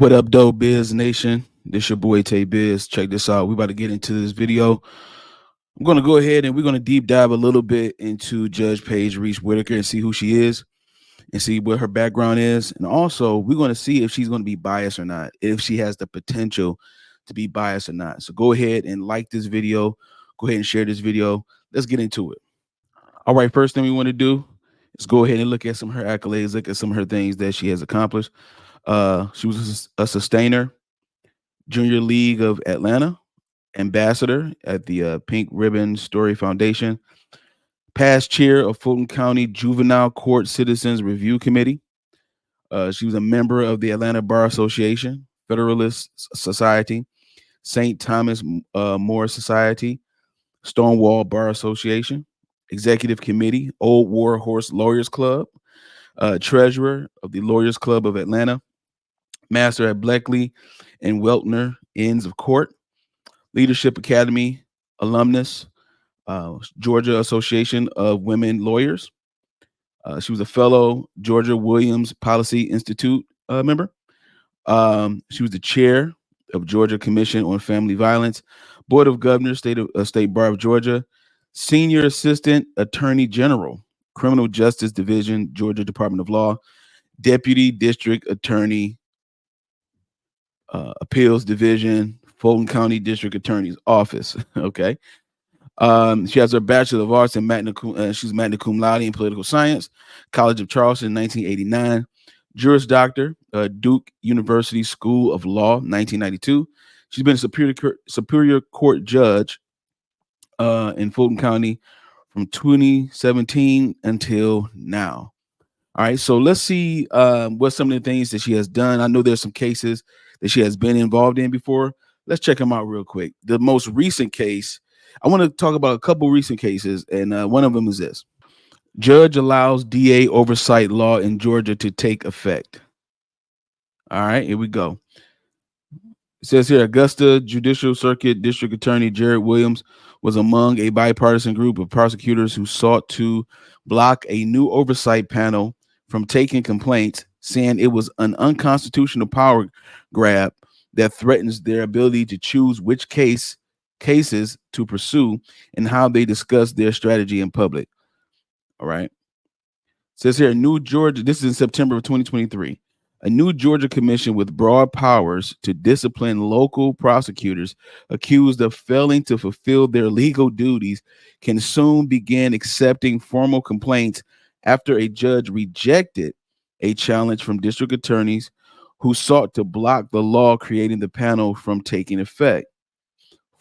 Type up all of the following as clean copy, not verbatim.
What up, dope Biz Nation? This your boy Tay Biz. Check this out. We about to get into this video. I'm gonna go ahead and we're gonna deep dive a little bit into Judge Paige Reese Whitaker and see who she is and see what her background is. And also we're gonna see if she's gonna be biased or not, if she has the potential to be biased or not. So go ahead and like this video, go ahead and share this video. Let's get into it. All right, first thing we want to do is go ahead and look at some of her accolades, look at some of her things that she has accomplished. She was a sustainer, Junior League of Atlanta, ambassador at the Pink Ribbon Story Foundation, past chair of Fulton County Juvenile Court Citizens Review Committee. She was a member of the Atlanta Bar Association, Federalist Society, St. Thomas More Society, Stonewall Bar Association, Executive Committee, Old War Horse Lawyers Club, treasurer of the Lawyers Club of Atlanta, master at Bleckley and Weltner Inns of Court, Leadership Academy alumnus, Georgia Association of Women Lawyers. She was a fellow Georgia Williams Policy Institute member. She was the chair of Georgia Commission on Family Violence, Board of Governors, State Bar of Georgia, Senior Assistant Attorney General, Criminal Justice Division, Georgia Department of Law, Deputy District Attorney, Appeals Division, Fulton County District Attorney's Office. Okay. She has her Bachelor of Arts in she's magna cum laude in political science, College of Charleston, 1989. Juris Doctor, Duke University School of Law, 1992. She's been a Superior Court judge in Fulton County from 2017 until now. All right, so let's see what some of the things that she has done. I know there's some cases that she has been involved in before. Let's check them out real quick. The most recent case, I want to talk about a couple recent cases, and one of them is this. Judge allows DA oversight law in Georgia to take effect. All right, here we go. It says here, Augusta Judicial Circuit District Attorney Jared Williams was among a bipartisan group of prosecutors who sought to block a new oversight panel from taking complaints, saying it was an unconstitutional power grab that threatens their ability to choose which cases to pursue and how they discuss their strategy in public. All right. It says here, New Georgia, this is in September of 2023. A new Georgia commission with broad powers to discipline local prosecutors accused of failing to fulfill their legal duties can soon begin accepting formal complaints after a judge rejected a challenge from district attorneys who sought to block the law creating the panel from taking effect.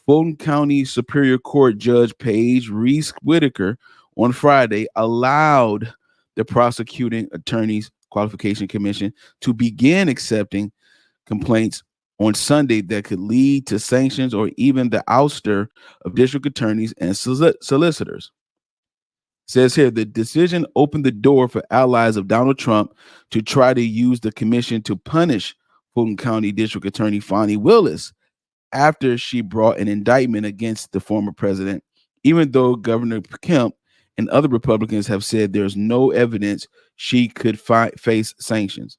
Fulton County Superior Court Judge Paige Reese Whitaker on Friday allowed the prosecuting attorney's qualification commission to begin accepting complaints on Sunday that could lead to sanctions or even the ouster of district attorneys and solicitors. It says here, the decision opened the door for allies of Donald Trump to try to use the commission to punish Fulton County District Attorney Fani Willis after she brought an indictment against the former president, even though Governor Kemp and other Republicans have said there's no evidence she could face sanctions.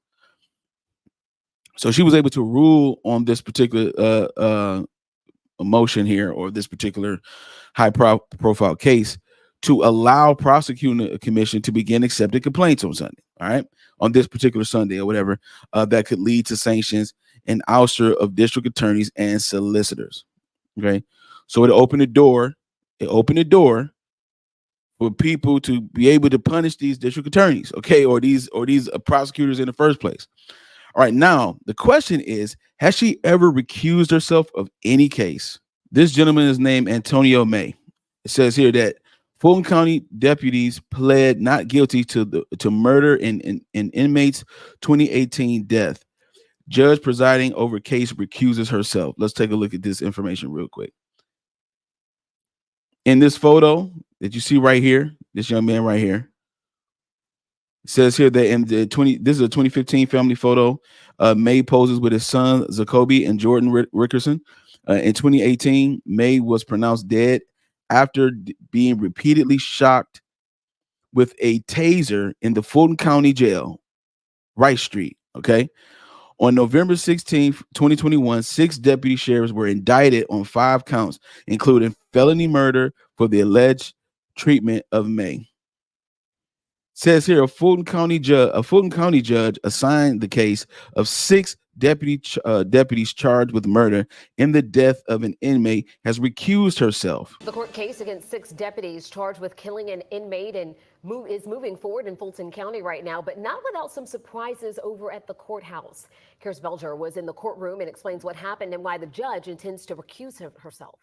So she was able to rule on this particular motion here, or this particular high-profile case, to allow prosecuting commission to begin accepting complaints on Sunday. All right, on this particular Sunday or whatever, that could lead to sanctions and ouster of district attorneys and solicitors. Okay, so it opened the door. It opened the door for people to be able to punish these district attorneys, okay, or these prosecutors in the first place. All right, now the question is, has she ever recused herself of any case? This gentleman is named Antonio May. It says here that Fulton County deputies pled not guilty to murder in inmate's 2018 death. Judge presiding over case recuses herself. Let's take a look at this information real quick. In this photo that you see right here, this young man right here, it says here that in the this is a 2015 family photo. May poses with his son Jacoby and Jordan Rickerson. In 2018, May was pronounced dead after being repeatedly shocked with a taser in the Fulton County Jail, Rice Street. Okay. On November 16th, 2021, 6 deputy sheriffs were indicted on 5 counts, including felony murder for the alleged treatment of May. Says here a Fulton County judge assigned the case of 6 deputies charged with murder in the death of an inmate has recused herself. The court case against 6 deputies charged with killing an inmate is moving forward in Fulton County right now, but not without some surprises over at the courthouse. Kears Belger was in the courtroom and explains what happened and why the judge intends to recuse herself.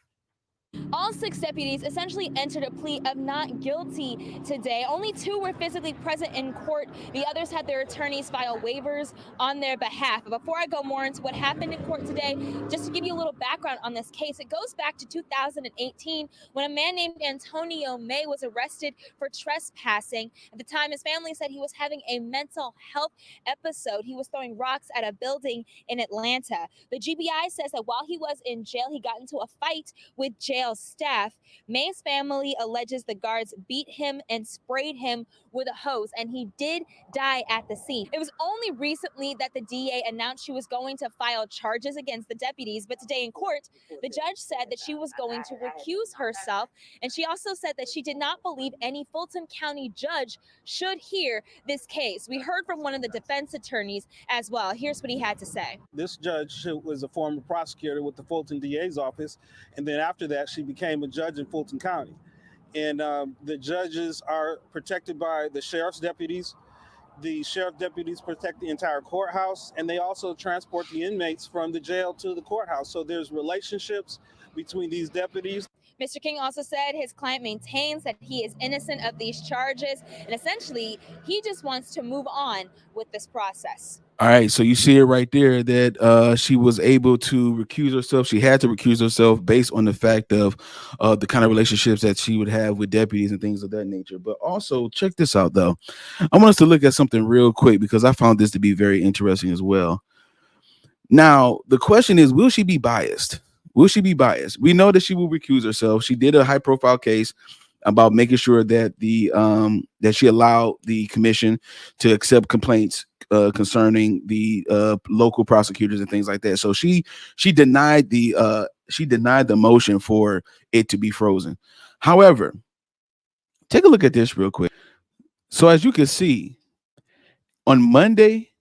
All 6 deputies essentially entered a plea of not guilty today. Only 2 were physically present in court. The others had their attorneys file waivers on their behalf. But before I go more into what happened in court today, just to give you a little background on this case, it goes back to 2018 when a man named Antonio May was arrested for trespassing. At the time, his family said he was having a mental health episode. He was throwing rocks at a building in Atlanta. The GBI says that while he was in jail, he got into a fight with jail staff. May's family alleges the guards beat him and sprayed him with a hose, and he did die at the scene. It was only recently that the DA announced she was going to file charges against the deputies, but today in court, the judge said that she was going to recuse herself, and she also said that she did not believe any Fulton County judge should hear this case. We heard from one of the defense attorneys as well. Here's what he had to say. This judge was a former prosecutor with the Fulton DA's office, and then after that, she became a judge in Fulton County. And the judges are protected by the sheriff's deputies. The sheriff deputies protect the entire courthouse, and they also transport the inmates from the jail to the courthouse. So there's relationships between these deputies. Mr. King also said his client maintains that he is innocent of these charges, and essentially he just wants to move on with this process. All right, so you see it right there that she was able to recuse herself. She had to recuse herself based on the fact of the kind of relationships that she would have with deputies and things of that nature. But also, check this out, though. I want us to look at something real quick because I found this to be very interesting as well. Now, the question is, will she be biased? Will she be biased? We know that she will recuse herself. She did a high-profile case about making sure that that she allowed the commission to accept complaints concerning the local prosecutors and things like that. So she denied the motion for it to be frozen. However, take a look at this real quick. So as you can see, on Monday,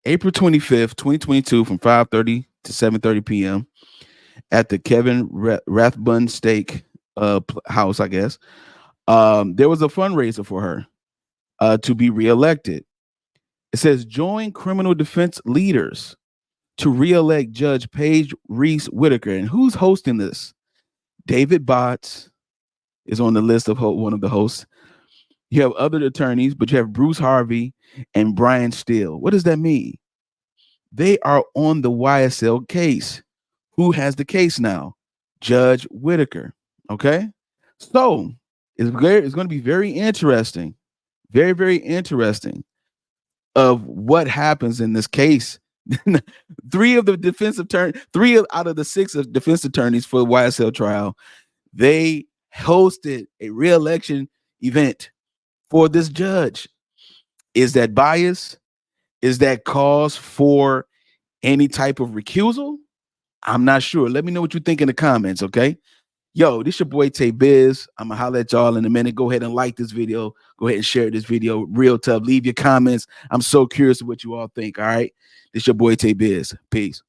April 25th, 2022, from 5:30 to 7:30 p.m. at the Kevin Rathbun Steak house, I guess, there was a fundraiser for her to be reelected. It says, join criminal defense leaders to reelect Judge Paige Reese Whitaker. And who's hosting this? David Botts is on the list of one of the hosts. You have other attorneys, but you have Bruce Harvey and Brian Steele. What does that mean? They are on the YSL case. Who has the case now? Judge Whitaker. Okay. So it's going to be very interesting. Very, very interesting of what happens in this case. 3 out of the 6 of defense attorneys for the YSL trial, they hosted a re-election event for this judge. Is that bias? Is that cause for any type of recusal? I'm not sure. Let me know what you think in the comments, okay? Yo, this your boy Tay Biz. I'm gonna holler at y'all in a minute. Go ahead and like this video. Go ahead and share this video. Real tough. Leave your comments. I'm so curious what you all think. All right. This your boy Tay Biz. Peace.